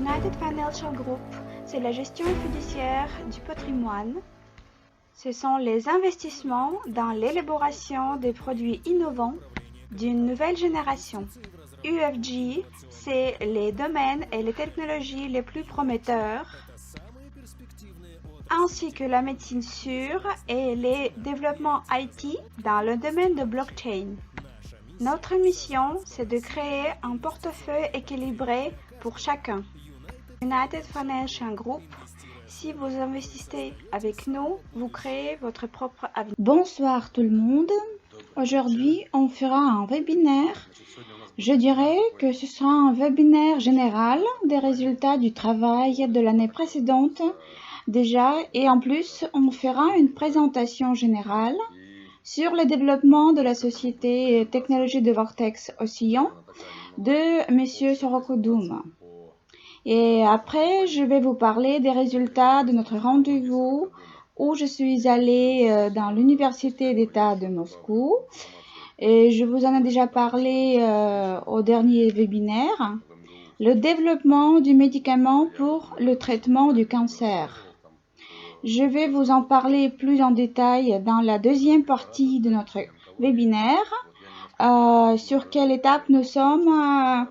United Financial Group, c'est la gestion fiduciaire du patrimoine. Ce sont les investissements dans l'élaboration des produits innovants d'une nouvelle génération. UFG, c'est les domaines et les technologies les plus prometteurs, ainsi que la médecine sûre et les développements IT dans le domaine de blockchain. Notre mission, c'est de créer un portefeuille équilibré pour chacun. United Financial Group, si vous investissez avec nous, vous créez votre propre avenir. Bonsoir tout le monde. Aujourd'hui, on fera un webinaire. Je dirais que ce sera un webinaire général des résultats du travail de l'année précédente déjà, et en plus, on fera une présentation générale sur le développement de la société technologie de Vortex Oscillant de M. Sorokodum. Et après, je vais vous parler des résultats de notre rendez-vous où je suis allée dans l'Université d'État de Moscou. Et je vous en ai déjà parlé au dernier webinaire. Le développement du médicament pour le traitement du cancer. Je vais vous en parler plus en détail dans la deuxième partie de notre webinaire. Sur quelle étape nous sommes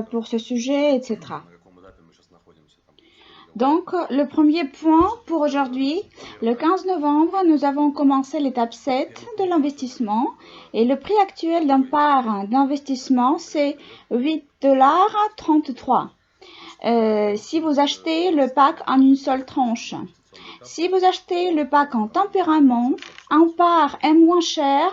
pour ce sujet, etc. Donc, le premier point pour aujourd'hui, le 15 novembre, nous avons commencé l'étape 7 de l'investissement et le prix actuel d'un part d'investissement, c'est 8,33 $. Si vous achetez le pack en une seule tranche. Si vous achetez le pack en tempérament, un part est moins cher.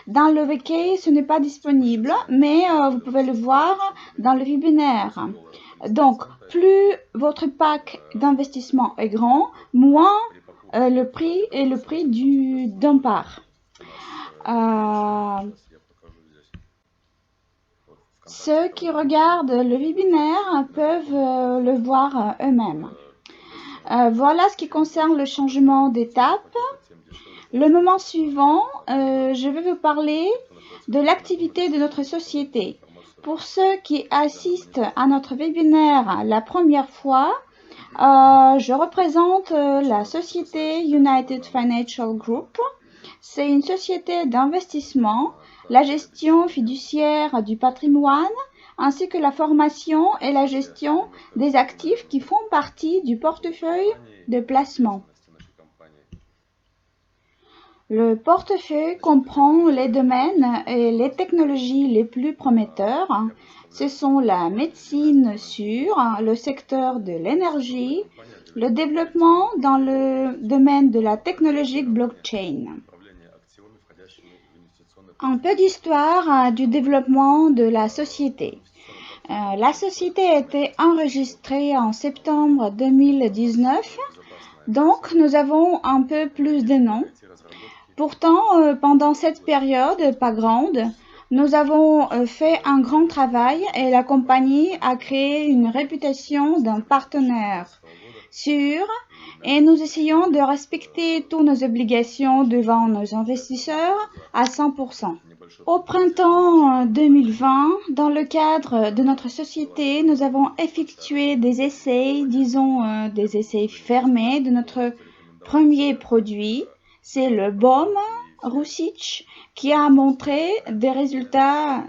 Dans le wiki, ce n'est pas disponible, mais vous pouvez le voir dans le webinaire. Donc, plus votre pack d'investissement est grand, moins le prix est le prix d'un part. Ceux qui regardent le webinaire peuvent le voir eux-mêmes. Voilà ce qui concerne le changement d'étape. Le moment suivant, je vais vous parler de l'activité de notre société. Pour ceux qui assistent à notre webinaire la première fois, je représente la société United Financial Group. C'est une société d'investissement, la gestion fiduciaire du patrimoine, ainsi que la formation et la gestion des actifs qui font partie du portefeuille de placement. Le portefeuille comprend les domaines et les technologies les plus prometteurs. Ce sont la médecine sûre, le secteur de l'énergie, le développement dans le domaine de la technologie blockchain. Un peu d'histoire du développement de la société. La société a été enregistrée en septembre 2019, donc nous avons un peu plus d'un an. Pourtant, pendant cette période, pas grande, nous avons fait un grand travail et la compagnie a créé une réputation d'un partenaire sûr et nous essayons de respecter toutes nos obligations devant nos investisseurs à 100%. Au printemps 2020, dans le cadre de notre société, nous avons effectué des essais, disons des essais fermés de notre premier produit. C'est le BOM Roussich qui a montré des résultats,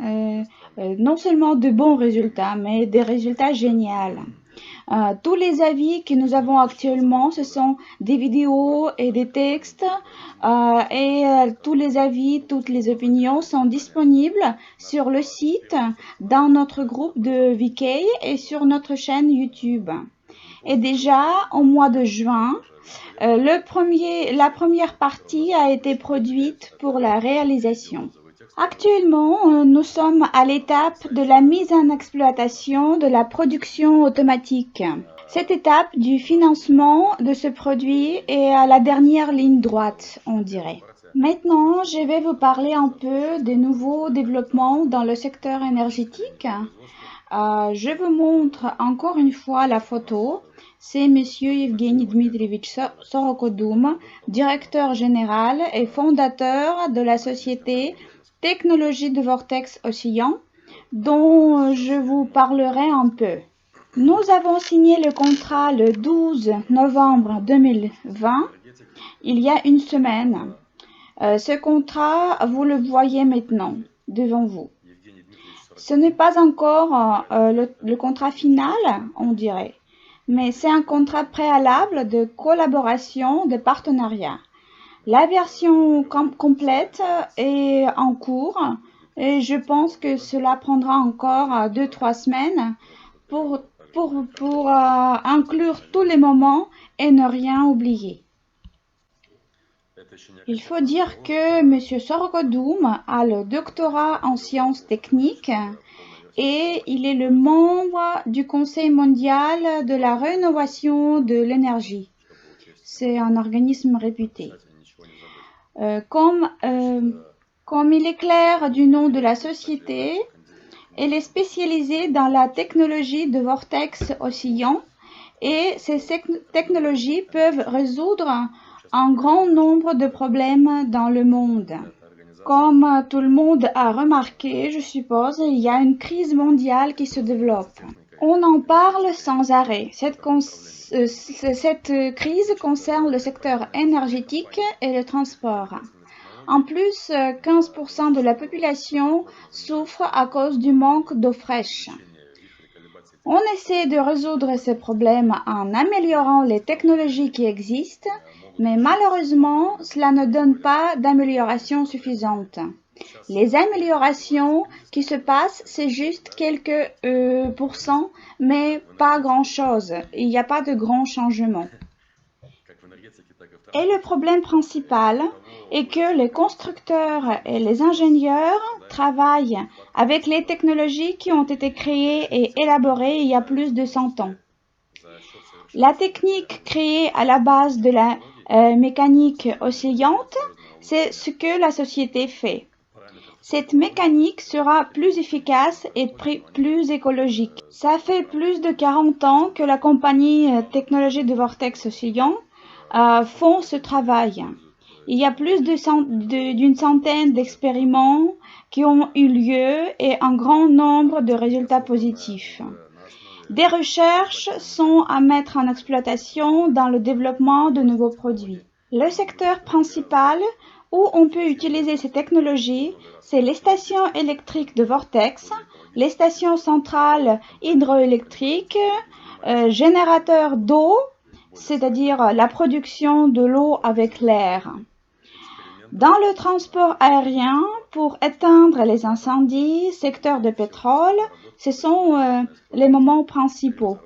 non seulement de bons résultats, mais des résultats géniaux. Tous les avis que nous avons actuellement, ce sont des vidéos et des textes tous les avis, toutes les opinions sont disponibles sur le site, dans notre groupe de VK et sur notre chaîne YouTube. Et déjà, au mois de juin, la première partie a été produite pour la réalisation. Actuellement, nous sommes à l'étape de la mise en exploitation de la production automatique. Cette étape du financement de ce produit est à la dernière ligne droite, on dirait. Maintenant, je vais vous parler un peu des nouveaux développements dans le secteur énergétique. Je vous montre encore une fois la photo. C'est M. Evgeny Dmitrievich Sorokodum, directeur général et fondateur de la société Technologie de Vortex Oscillant, dont je vous parlerai un peu. Nous avons signé le contrat le 12 novembre 2020, il y a une semaine. Ce contrat, vous le voyez maintenant devant vous. Ce n'est pas encore le contrat final, on dirait, mais c'est un contrat préalable de collaboration, de partenariat. La version complète est en cours et je pense que cela prendra encore 2-3 semaines pour inclure tous les moments et ne rien oublier. Il faut dire que M. Sorgodoum a le doctorat en sciences techniques et il est le membre du Conseil mondial de la rénovation de l'énergie. C'est un organisme réputé. Comme il est clair du nom de la société, elle est spécialisée dans la technologie de vortex oscillant et ces technologies peuvent résoudre un grand nombre de problèmes dans le monde. Comme tout le monde a remarqué, je suppose, il y a une crise mondiale qui se développe. On en parle sans arrêt. Cette crise concerne le secteur énergétique et le transport. En plus, 15% de la population souffre à cause du manque d'eau fraîche. On essaie de résoudre ces problèmes en améliorant les technologies qui existent, mais malheureusement, cela ne donne pas d'amélioration suffisante. Les améliorations qui se passent, c'est juste quelques pourcents, mais pas grand-chose. Il n'y a pas de grands changements. Et le problème principal est que les constructeurs et les ingénieurs travaillent avec les technologies qui ont été créées et élaborées il y a plus de 100 ans. La technique créée à la base de la mécanique oscillante, c'est ce que la société fait. Cette mécanique sera plus efficace et plus écologique. Ça fait plus de 40 ans que la compagnie Technologie de Vortex Oscillant font ce travail. Il y a plus d'une centaine d'expériments qui ont eu lieu et un grand nombre de résultats positifs. Des recherches sont à mettre en exploitation dans le développement de nouveaux produits. Le secteur principal où on peut utiliser ces technologies, c'est les stations électriques de vortex, les stations centrales hydroélectriques, générateurs d'eau, c'est-à-dire la production de l'eau avec l'air. Dans le transport aérien, pour éteindre les incendies, secteur de pétrole, ce sont les moments principaux.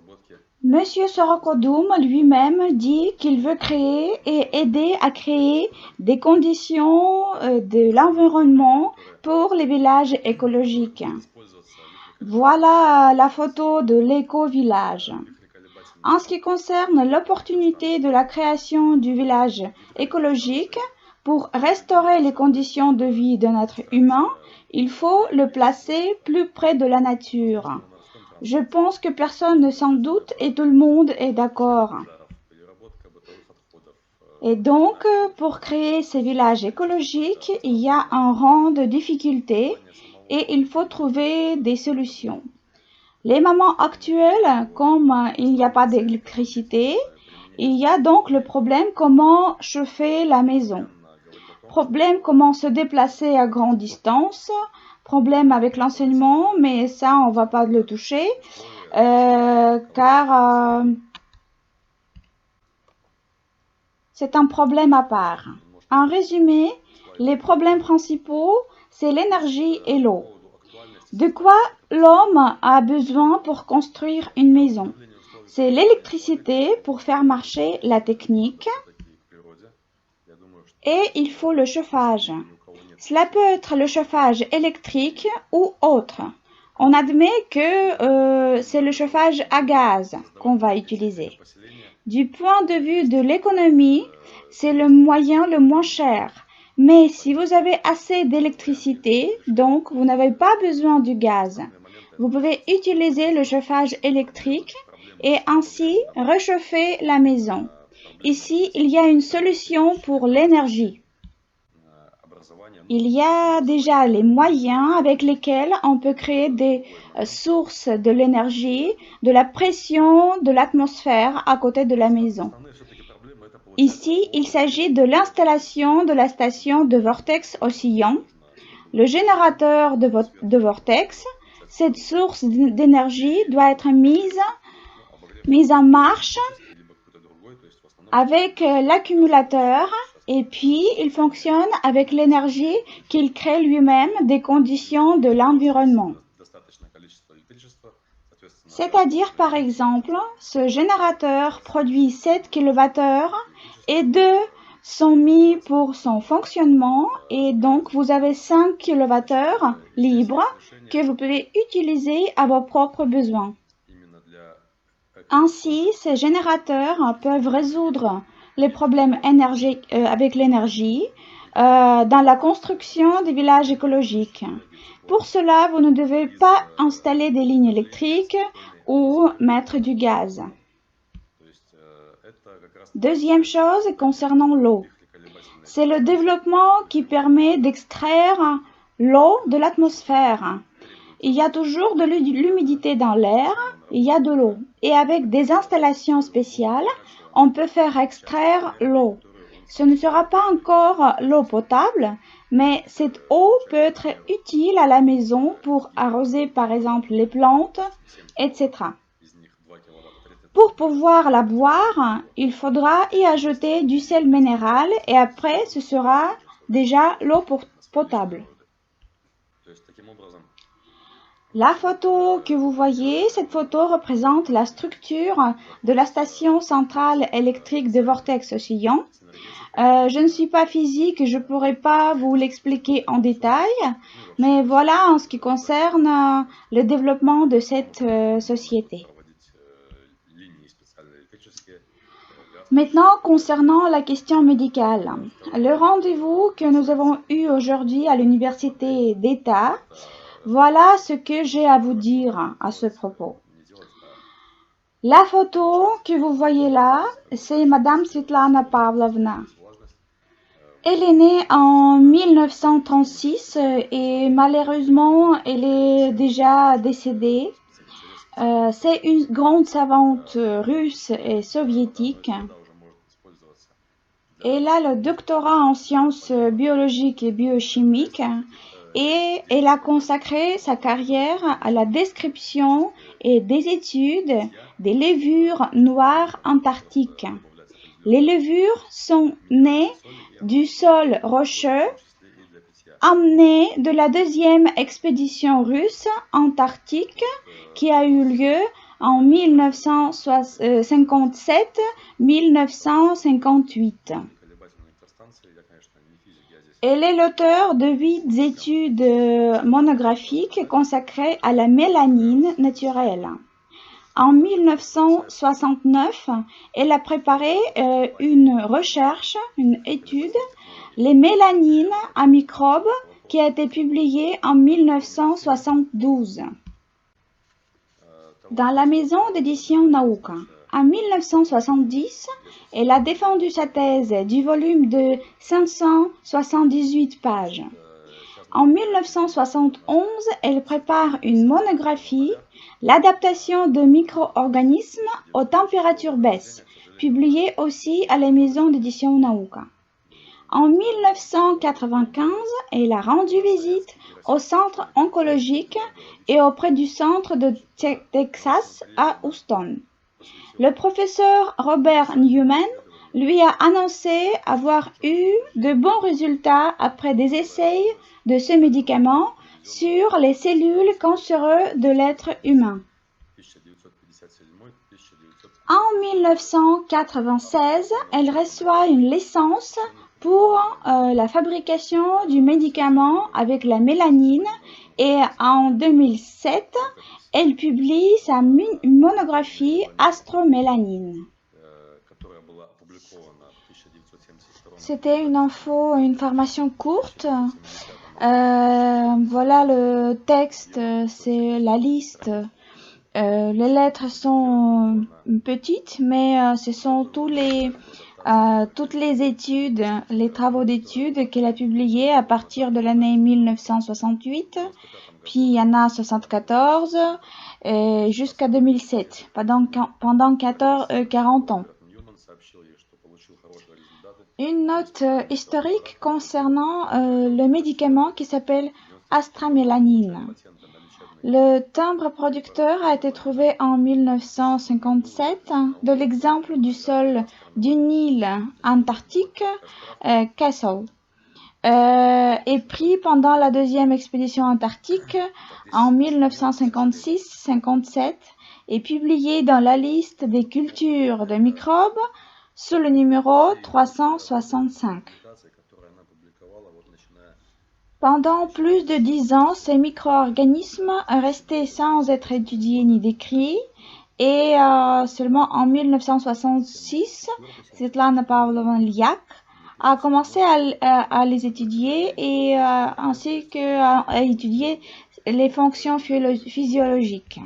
Monsieur Sorgodoum lui-même dit qu'il veut créer et aider à créer des conditions de l'environnement pour les villages écologiques. Voilà la photo de l'éco-village. En ce qui concerne l'opportunité de la création du village écologique, pour restaurer les conditions de vie d'un être humain, il faut le placer plus près de la nature. Je pense que personne ne s'en doute et tout le monde est d'accord. Et donc, pour créer ces villages écologiques, il y a un rang de difficultés et il faut trouver des solutions. Les moments actuels, comme il n'y a pas d'électricité, il y a donc le problème comment chauffer la maison. Problème comment se déplacer à grande distance. Problème avec l'enseignement, mais ça, on ne va pas le toucher, car c'est un problème à part. En résumé, les problèmes principaux, c'est l'énergie et l'eau. De quoi l'homme a besoin pour construire une maison? C'est l'électricité pour faire marcher la technique et il faut le chauffage. Cela peut être le chauffage électrique ou autre. On admet que c'est le chauffage à gaz qu'on va utiliser. Du point de vue de l'économie, c'est le moyen le moins cher. Mais si vous avez assez d'électricité, donc vous n'avez pas besoin du gaz. Vous pouvez utiliser le chauffage électrique et ainsi réchauffer la maison. Ici, il y a une solution pour l'énergie. il y a déjà les moyens avec lesquels on peut créer des sources de l'énergie, de la pression de l'atmosphère à côté de la maison. Ici, il s'agit de l'installation de la station de vortex oscillant, le générateur de vortex. Cette source d'énergie doit être mise en marche avec l'accumulateur et puis il fonctionne avec l'énergie qu'il crée lui-même des conditions de l'environnement. C'est-à-dire, par exemple, ce générateur produit 7 kWh et 2 sont mis pour son fonctionnement et donc vous avez 5 kWh libres que vous pouvez utiliser à vos propres besoins. Ainsi, ces générateurs peuvent résoudre les problèmes avec l'énergie dans la construction des villages écologiques. Pour cela, vous ne devez pas installer des lignes électriques ou mettre du gaz. Deuxième chose concernant l'eau. C'est le développement qui permet d'extraire l'eau de l'atmosphère. Il y a toujours de l'humidité dans l'air, il y a de l'eau. Et avec des installations spéciales, on peut faire extraire l'eau. Ce ne sera pas encore l'eau potable, mais cette eau peut être utile à la maison pour arroser par exemple les plantes, etc. Pour pouvoir la boire, il faudra y ajouter du sel minéral et après ce sera déjà l'eau potable. La photo que vous voyez, cette photo représente la structure de la station centrale électrique de vortex oscillant. Je ne suis pas physique et je ne pourrai pas vous l'expliquer en détail, mais voilà en ce qui concerne le développement de cette société. Maintenant, concernant la question médicale, le rendez-vous que nous avons eu aujourd'hui à l'université d'État, voilà ce que j'ai à vous dire à ce propos. La photo que vous voyez là, c'est Madame Svetlana Pavlovna. Elle est née en 1936 et malheureusement, elle est déjà décédée. C'est une grande savante russe et soviétique. Elle a le doctorat en sciences biologiques et biochimiques et elle a consacré sa carrière à la description et des études des levures noires antarctiques. Les levures sont nées du sol rocheux amenées de la deuxième expédition russe antarctique qui a eu lieu en 1957-1958. Elle est l'auteur de 8 études monographiques consacrées à la mélanine naturelle. En 1969, elle a préparé une recherche, une étude, les mélanines à microbes, qui a été publiée en 1972. Dans la maison d'édition Nauka. En 1970, elle a défendu sa thèse du volume de 578 pages. En 1971, elle prépare une monographie, l'adaptation de micro-organismes aux températures basses, publiée aussi à la maison d'édition Nauka. En 1995, elle a rendu visite au centre oncologique et auprès du centre de Texas à Houston. Le professeur Robert Newman lui a annoncé avoir eu de bons résultats après des essais de ce médicament sur les cellules cancéreuses de l'être humain. En 1996, elle reçoit une licence pour la fabrication du médicament avec la mélanine et en 2007, elle publie sa monographie Astromélanine. C'était une information courte. Voilà le texte, c'est la liste. Les lettres sont petites, mais ce sont tous les toutes les études, les travaux d'études qu'elle a publiés à partir de l'année 1968, puis il y en a 74 jusqu'à 2007, pendant 40 ans. Une note historique concernant le médicament qui s'appelle astramélanine. Le timbre producteur a été trouvé en 1957 de l'exemple du sol d'une île antarctique, Castle, et pris pendant la deuxième expédition antarctique en 1956-57 et publié dans la liste des cultures de microbes sous le numéro 365. Pendant plus de 10 ans, ces micro-organismes restaient sans être étudiés ni décrits et seulement en 1966, Svetlana Pavlovna Liak a commencé à les étudier et ainsi qu'à étudier les fonctions physiologiques.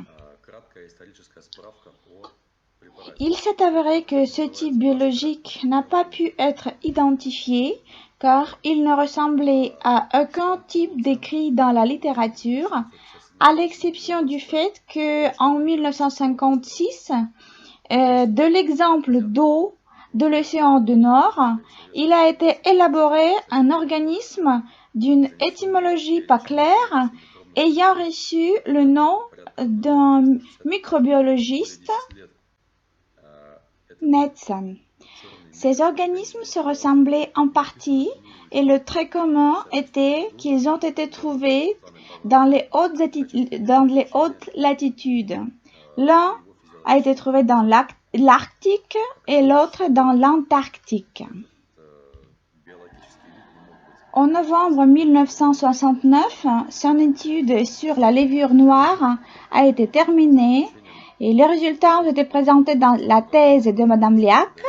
Il s'est avéré que ce type biologique n'a pas pu être identifié car il ne ressemblait à aucun type décrit dans la littérature, à l'exception du fait qu'en 1956, de l'exemple d'eau de l'océan du Nord, il a été élaboré un organisme d'une étymologie pas claire, ayant reçu le nom d'un microbiologiste, Nedson. Ces organismes se ressemblaient en partie et le trait commun était qu'ils ont été trouvés dans les hautes latitudes. L'un a été trouvé dans l'Arctique et l'autre dans l'Antarctique. En novembre 1969, son étude sur la levure noire a été terminée et les résultats ont été présentés dans la thèse de Madame Liak,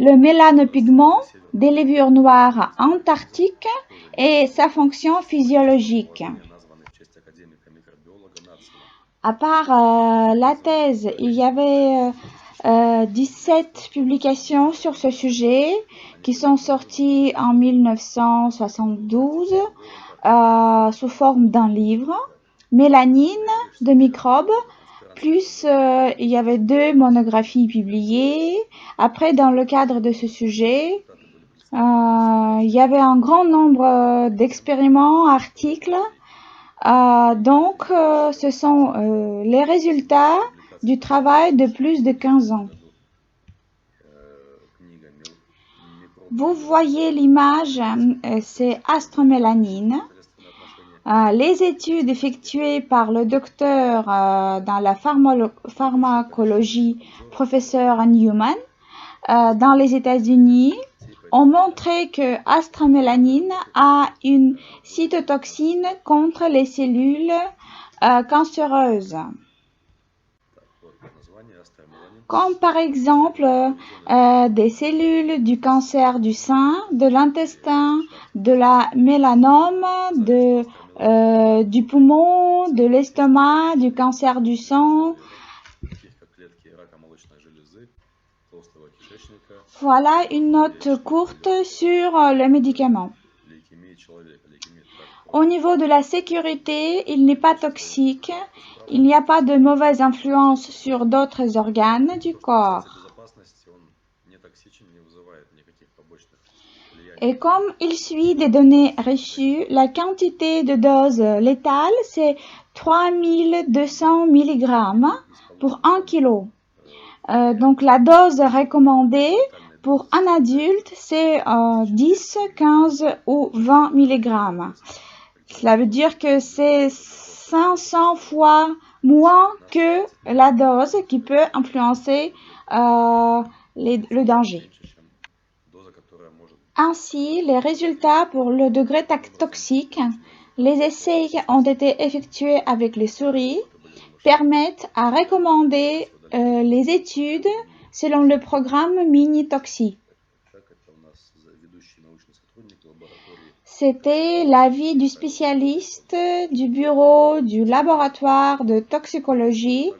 le mélanopigment des levures noires antarctiques et sa fonction physiologique. À part la thèse, il y avait 17 publications sur ce sujet qui sont sorties en 1972 sous forme d'un livre, Mélanine de microbes, plus il y avait 2 monographies publiées. Après, dans le cadre de ce sujet, il y avait un grand nombre d'expériments, articles. Donc, ce sont les résultats du travail de plus de 15 ans. Vous voyez l'image, c'est astromélanine. Les études effectuées par le docteur dans la pharmacologie, professeur Newman, dans les États-Unis, ont montré que astramélanine a une cytotoxine contre les cellules cancéreuses, comme par exemple des cellules du cancer du sein, de l'intestin, de la mélanome, du poumon, de l'estomac, du cancer du sang. Voilà une note courte sur le médicament. Au niveau de la sécurité, il n'est pas toxique. Il n'y a pas de mauvaise influence sur d'autres organes du corps. Et comme il suit des données reçues, la quantité de dose létale, c'est 3200 mg pour 1 kg. Donc la dose recommandée pour un adulte, c'est 10, 15 ou 20 mg. Cela veut dire que c'est 500 fois moins que la dose qui peut influencer le danger. Ainsi, les résultats pour le degré toxique, les essais ont été effectués avec les souris, permettent à recommander les études selon le programme Mini-Toxi. C'était l'avis du spécialiste du bureau du laboratoire de toxicologie,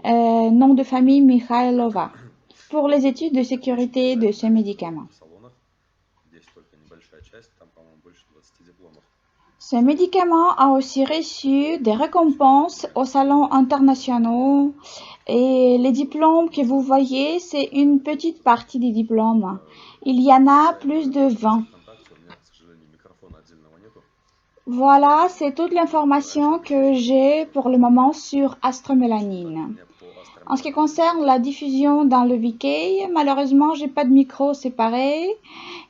nom de famille Mikhailova. pour les études de sécurité de ce médicament. Ce médicament a aussi reçu des récompenses aux salons internationaux et les diplômes que vous voyez, c'est une petite partie des diplômes. Il y en a plus de 20. Voilà, c'est toute l'information que j'ai pour le moment sur Astromélanine. En ce qui concerne la diffusion dans le VK, malheureusement, j'ai pas de micro séparé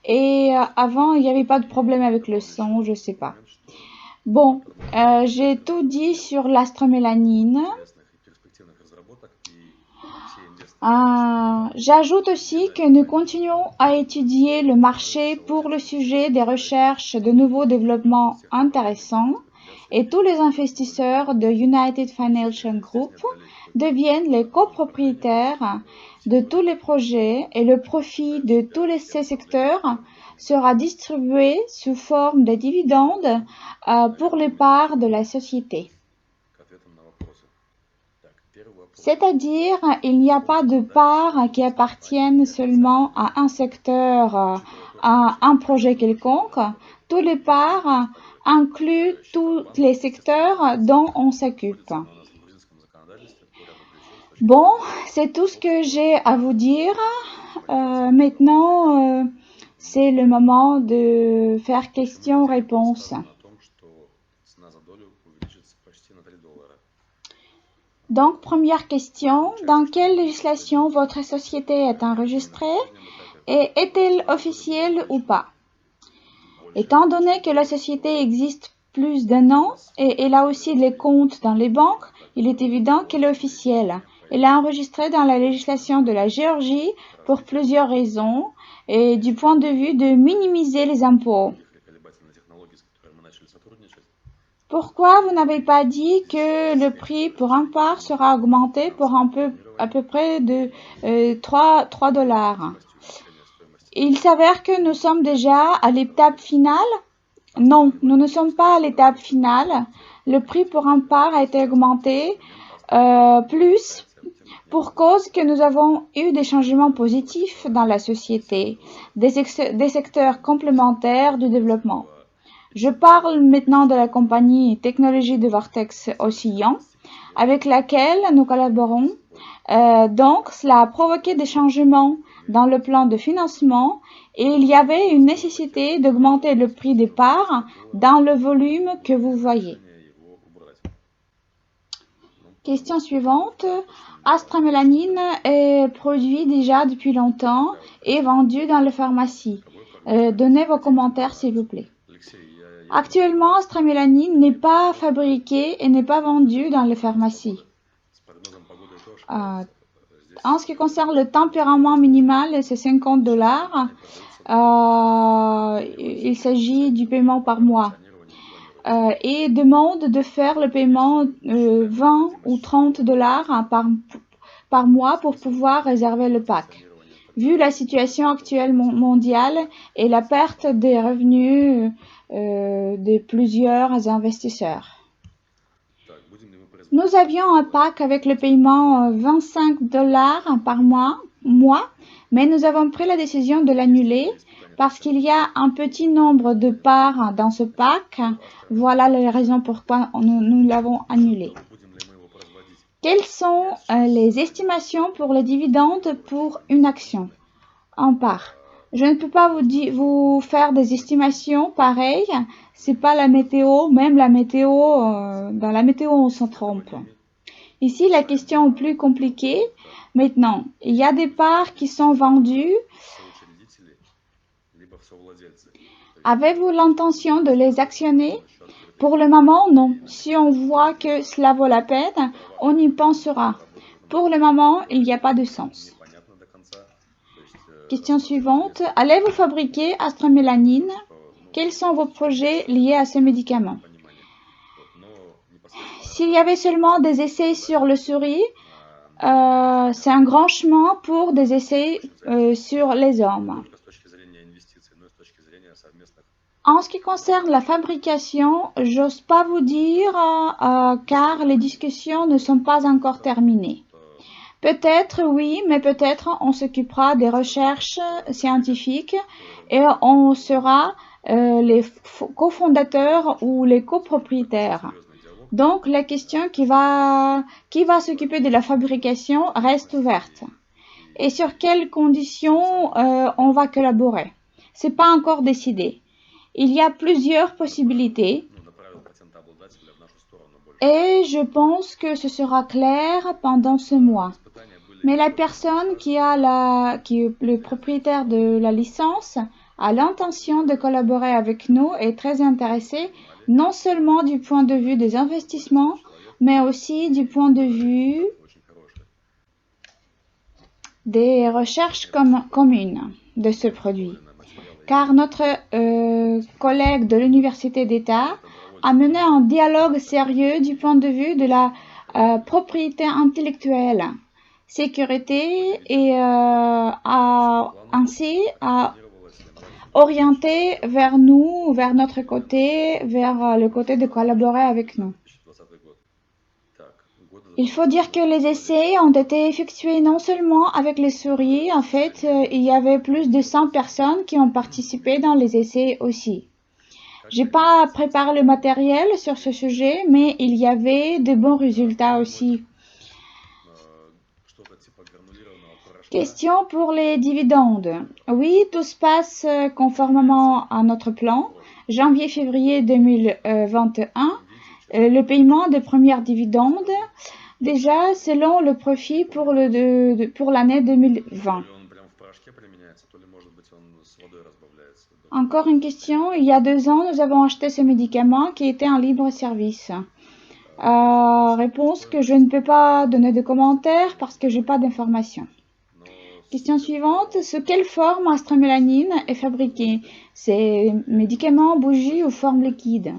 et avant, il n'y avait pas de problème avec le son, je sais pas. Bon, j'ai tout dit sur l'astromélanine. J'ajoute aussi que nous continuons à étudier le marché pour le sujet des recherches de nouveaux développements intéressants et tous les investisseurs de United Financial Group deviennent les copropriétaires de tous les projets et le profit de tous ces secteurs sera distribué sous forme de dividendes pour les parts de la société. C'est-à-dire, il n'y a pas de parts qui appartiennent seulement à un secteur, à un projet quelconque. Tous les parts incluent tous les secteurs dont on s'occupe. Bon, c'est tout ce que j'ai à vous dire. Maintenant, c'est le moment de faire questions-réponses. Donc, première question, dans quelle législation votre société est enregistrée et est-elle officielle ou pas? Étant donné que la société existe plus d'un an et elle a aussi les comptes dans les banques, il est évident qu'elle est officielle. Elle est enregistrée dans la législation de la Géorgie pour plusieurs raisons et du point de vue de minimiser les impôts. Pourquoi vous n'avez pas dit que le prix pour un part sera augmenté pour à peu près de 3 $? Il s'avère que nous sommes déjà à l'étape finale. Non, nous ne sommes pas à l'étape finale. Le prix pour un part a été augmenté plus pour cause que nous avons eu des changements positifs dans la société, des secteurs complémentaires du développement. Je parle maintenant de la compagnie Technologie de Vortex Oscillant, avec laquelle nous collaborons. Donc, cela a provoqué des changements dans le plan de financement et il y avait une nécessité d'augmenter le prix des parts dans le volume que vous voyez. Question suivante. Astromélanine est produit déjà depuis longtemps et vendu dans les pharmacies. Donnez vos commentaires s'il vous plaît. Actuellement, Astromélanine n'est pas fabriquée et n'est pas vendue dans les pharmacies. En ce qui concerne le tempérament minimal, c'est 50 $. Il s'agit du paiement par mois. Et demande de faire le paiement 20 ou 30 $ par mois pour pouvoir réserver le pack. Vu la situation actuelle mondiale et la perte des revenus de plusieurs investisseurs. Nous avions un pack avec le paiement 25 $ par mois, mais nous avons pris la décision de l'annuler parce qu'il y a un petit nombre de parts dans ce pack. Voilà les raisons pourquoi nous l'avons annulé. Quelles sont les estimations pour les dividendes pour une action en part? Je ne peux pas vous faire des estimations pareilles. C'est pas la météo, même la météo, dans la météo on s'en trompe. Ici la question est plus compliquée. Maintenant, il y a des parts qui sont vendues. Avez-vous l'intention de les actionner? Pour le moment, non. Si on voit que cela vaut la peine, on y pensera. Pour le moment, il n'y a pas de sens. Question suivante. Allez-vous fabriquer Astromélanine? Quels sont vos projets liés à ce médicament? S'il y avait seulement des essais sur le souris, c'est un grand chemin pour des essais sur les hommes. En ce qui concerne la fabrication, j'ose pas vous dire car les discussions ne sont pas encore terminées. Peut-être oui, mais peut-être on s'occupera des recherches scientifiques et on sera les cofondateurs ou les copropriétaires. Donc la question qui va s'occuper de la fabrication reste ouverte. Et sur quelles conditions on va collaborer? C'est pas encore décidé. Il y a plusieurs possibilités. Et je pense que ce sera clair pendant ce mois. Mais la personne qui est le propriétaire de la licence a l'intention de collaborer avec nous et est très intéressée, non seulement du point de vue des investissements, mais aussi du point de vue des recherches communes de ce produit. Car notre collègue de l'Université d'État a mené un dialogue sérieux du point de vue de la propriété intellectuelle, sécurité et ainsi a orienté vers nous, vers notre côté, vers le côté de collaborer avec nous. Il faut dire que les essais ont été effectués non seulement avec les souris, en fait, il y avait plus de 100 personnes qui ont participé dans les essais aussi. J'ai pas préparé le matériel sur ce sujet, mais il y avait de bons résultats aussi. Question pour les dividendes. Oui, tout se passe conformément à notre plan. Janvier-février 2021, le paiement des premières dividendes. Déjà, selon le profit pour l'année 2020. Encore une question. Il y a 2 ans, nous avons acheté ce médicament qui était en libre service. Réponse que je ne peux pas donner de commentaires parce que je n'ai pas d'informations. Question suivante. Sous quelle forme astromélanine est fabriquée? C'est médicament, bougie ou forme liquide?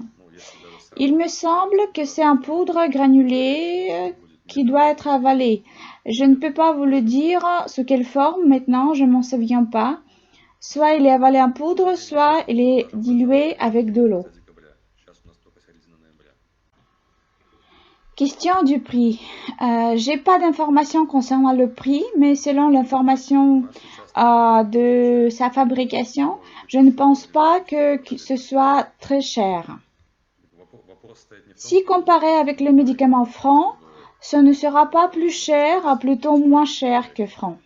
Il me semble que c'est un poudre granulée qui doit être avalée. Je ne peux pas vous le dire sous quelle forme maintenant, je ne m'en souviens pas. Soit il est avalé en poudre, soit il est dilué avec de l'eau. Question du prix. J'ai pas d'informations concernant le prix, mais selon l'information de sa fabrication, je ne pense pas que ce soit très cher. Si comparé avec le médicament franc, ce ne sera pas plus cher, plutôt moins cher que franc.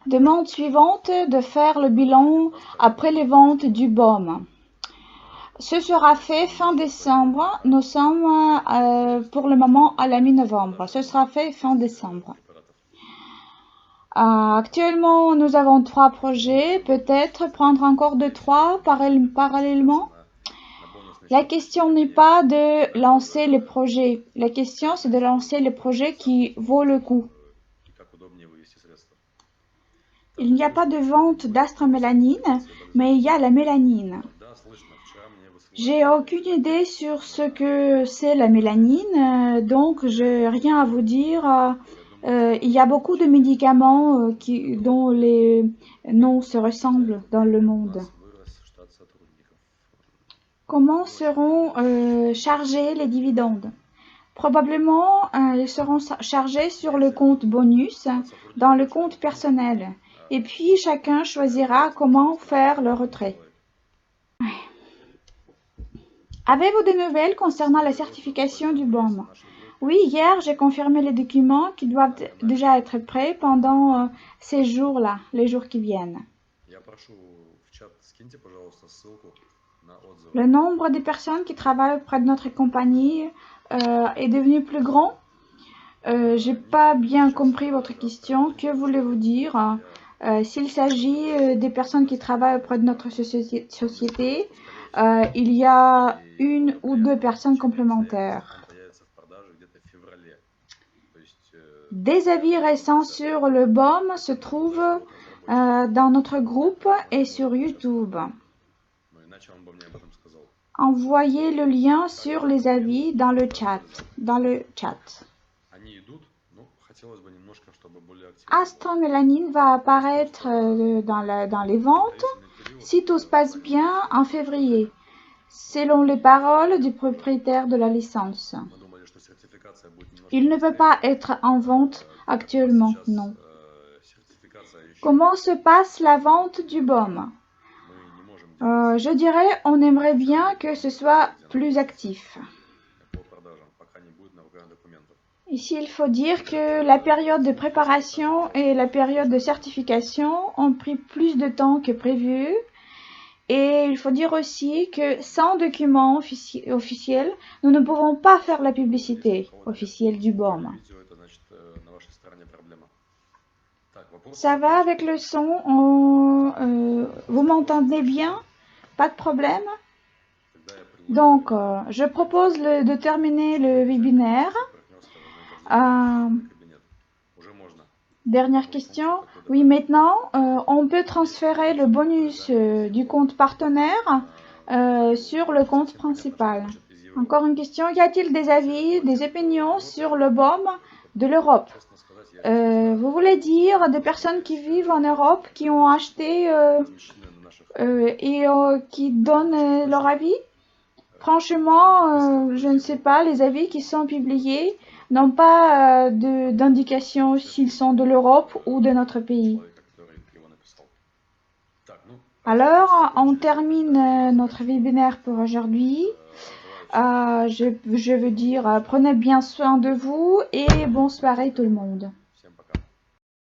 Demande suivante de faire le bilan après les ventes du baume. Ce sera fait fin décembre. Nous sommes pour le moment à la mi-novembre. Ce sera fait fin décembre. Actuellement, nous avons 3 projets. Peut-être prendre encore 3 parallèlement. La question n'est pas de lancer les projets. La question, c'est de lancer les projets qui vaut le coup. Il n'y a pas de vente d'astromélanine, mais il y a la mélanine. J'ai aucune idée sur ce que c'est la mélanine, donc je n'ai rien à vous dire. Il y a beaucoup de médicaments dont les noms se ressemblent dans le monde. Comment seront chargés les dividendes? Probablement, ils seront chargés sur le compte bonus, dans le compte personnel. Et puis, chacun choisira comment faire le retrait. Avez-vous des nouvelles concernant la certification du baume? Oui, hier, j'ai confirmé les documents qui doivent déjà être prêts pendant ces jours-là, les jours qui viennent. Le nombre de personnes qui travaillent auprès de notre compagnie est devenu plus grand. J'ai pas bien compris votre question. Que voulez-vous dire? S'il s'agit des personnes qui travaillent auprès de notre société, il y a 1 ou 2 personnes complémentaires. Des avis récents sur le baume se trouvent dans notre groupe et sur YouTube. Envoyez le lien sur les avis dans le chat. Astromélanine va apparaître dans les ventes, si tout se passe bien, en février, selon les paroles du propriétaire de la licence. Il ne peut pas être en vente actuellement, non. Comment se passe la vente du baume? Je dirais, on aimerait bien que ce soit plus actif. Ici, il faut dire que la période de préparation et la période de certification ont pris plus de temps que prévu. Et il faut dire aussi que sans document officiel, nous ne pouvons pas faire la publicité officielle du baume. Ça va avec le son? Vous m'entendez bien? Pas de problème? Donc, je propose de terminer le webinaire. Dernière question. Oui, maintenant, on peut transférer le bonus du compte partenaire sur le compte principal. Encore une question. Y a-t-il des avis, des opinions sur le baume de l'Europe? Vous voulez dire des personnes qui vivent en Europe, qui ont acheté et qui donnent leur avis? Franchement, je ne sais pas, les avis qui sont publiés n'ont pas d'indication s'ils sont de l'Europe ou de notre pays. Alors, on termine notre webinaire pour aujourd'hui. Je veux dire, prenez bien soin de vous et bonne soirée tout le monde.